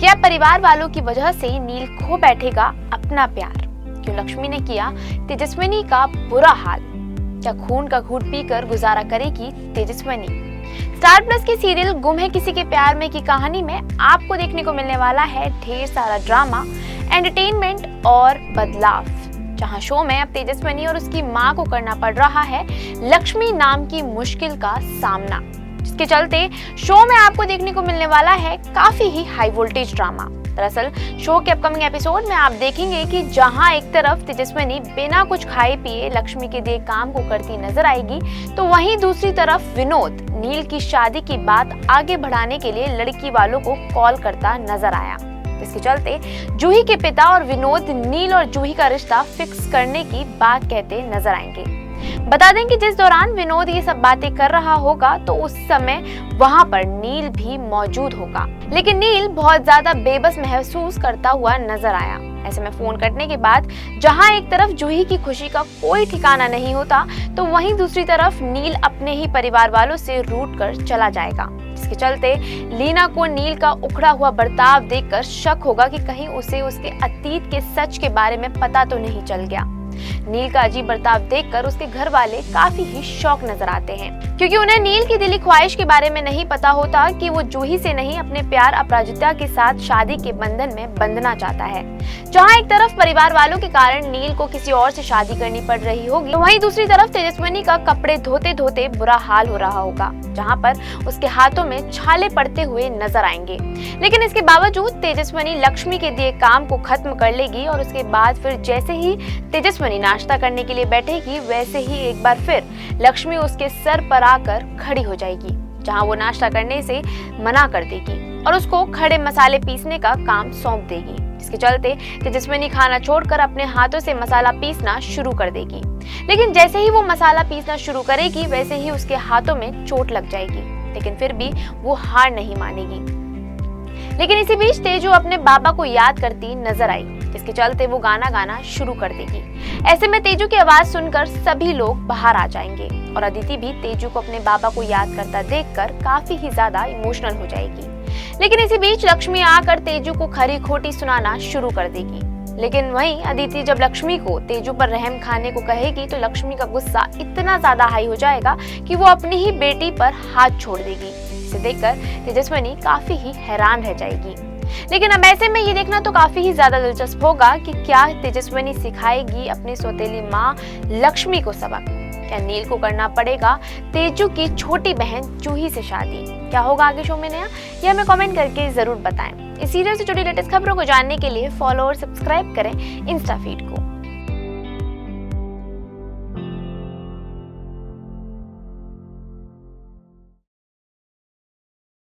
क्या परिवार वालों की वजह से नील खो बैठेगा अपना प्यार? क्यों लक्ष्मी ने किया तेजस्विनी का बुरा हाल? क्या खून का घूंट पीकर गुजारा करेगी तेजस्विनी? स्टार प्लस की सीरियल गुम है किसी के प्यार में की कहानी में आपको देखने को मिलने वाला है ढेर सारा ड्रामा, एंटरटेनमेंट और बदलाव, जहां शो में अब तेजस्विनी और उसकी मां को करना पड़ रहा है लक्ष्मी नाम की मुश्किल का सामना, जिसके चलते शो में आपको देखने को मिलने वाला है काफी ही हाई वोल्टेज ड्रामा। दरअसल शो के अपकमिंग एपिसोड में आप देखेंगे कि जहां एक तरफ तेजस्विनी बिना कुछ खाए पिए लक्ष्मी के दिए काम को करती नजर आएगी, तो वहीं दूसरी तरफ विनोद नील की शादी की बात आगे बढ़ाने के लिए लड़की वालों को कॉल करता नजर आया। इसके चलते जूही के पिता और विनोद नील और जूही का रिश्ता फिक्स करने की बात कहते नजर आएंगे। बता दें कि जिस दौरान विनोद ये सब बातें कर रहा होगा तो उस समय वहां पर नील भी मौजूद होगा, लेकिन नील बहुत ज्यादा बेबस महसूस करता हुआ नजर आया। ऐसे में फोन कटने के बाद जहां एक तरफ जूही की खुशी का कोई ठिकाना नहीं होता, तो वहीं दूसरी तरफ नील अपने ही परिवार वालों से रूठ कर चला जाएगा, जिसके चलते लीना को नील का उखड़ा हुआ बर्ताव देखकर शक होगा कि कहीं उसे उसके अतीत के सच के बारे में पता तो नहीं चल गया। नील का अजीब बर्ताव देखकर उसके घर वाले काफी ही शॉक नजर आते हैं, क्योंकि उन्हें नील की दिली ख्वाहिश के बारे में नहीं पता होता कि वो जूही से नहीं अपने प्यार अपराजिता के साथ शादी के बंधन में बंधना चाहता है। जहां एक तरफ परिवार वालों के कारण नील को किसी और से शादी करनी पड़ रही होगी, वहीं दूसरी तरफ तेजस्विनी का कपड़े धोते धोते बुरा हाल हो रहा होगा, जहां पर उसके हाथों में छाले पड़ते हुए नजर आएंगे। लेकिन इसके बावजूद तेजस्विनी लक्ष्मी के दिए काम को खत्म कर लेगी और उसके बाद फिर जैसे ही तेजस्विनी नाश्ता करने के लिए बैठेगी, वैसे ही एक बार फिर लक्ष्मी उसके सर पर आकर खड़ी हो जाएगी, जहां वो नाश्ता करने से मना कर देगी और उसको खड़े मसाले पीसने का काम सौंप देगी, जिसके चलते तेजस्विनी खाना छोड़कर अपने हाथों से मसाला पीसना शुरू कर देगी। लेकिन जैसे ही वो मसाला पीसना शुरू करेगी, वैसे ही उसके हाथों में चोट लग जाएगी, लेकिन फिर भी वो हार नहीं मानेगी। लेकिन इसी बीच तेजू अपने बाबा को याद करती नजर आई, जिसके चलते वो गाना गाना शुरू कर देगी। ऐसे में तेजू की आवाज सुनकर सभी लोग बाहर आ जाएंगे और अदिति भी तेजू को अपने बाबा को याद करता देखकर काफी ही ज्यादा इमोशनल हो जाएगी। लेकिन इसी बीच लक्ष्मी आकर तेजू को खरी खोटी सुनाना शुरू कर देगी। लेकिन वहीं अदिति जब लक्ष्मी को तेजू पर रहम खाने को कहेगी, तो लक्ष्मी का गुस्सा इतना ज्यादा हाई हो जाएगा कि वो अपनी ही बेटी पर हाथ छोड़ देगी। इसे देखकर तेजस्विनी काफी ही हैरान रह जाएगी। लेकिन अब ऐसे में ये देखना तो काफी ही ज्यादा दिलचस्प होगा कि क्या तेजस्विनी सिखाएगी अपनी सौतेली माँ लक्ष्मी को सबक। क्या नील को करना पड़ेगा तेजू की छोटी बहन जूही से शादी? क्या होगा आगे शो में नया, ये हमें कमेंट करके जरूर बताएं। इस सीरियल से जुड़ी लेटेस्ट खबरों को जानने के लिए फॉलो और सब्सक्राइब करें इंस्टा फीड को।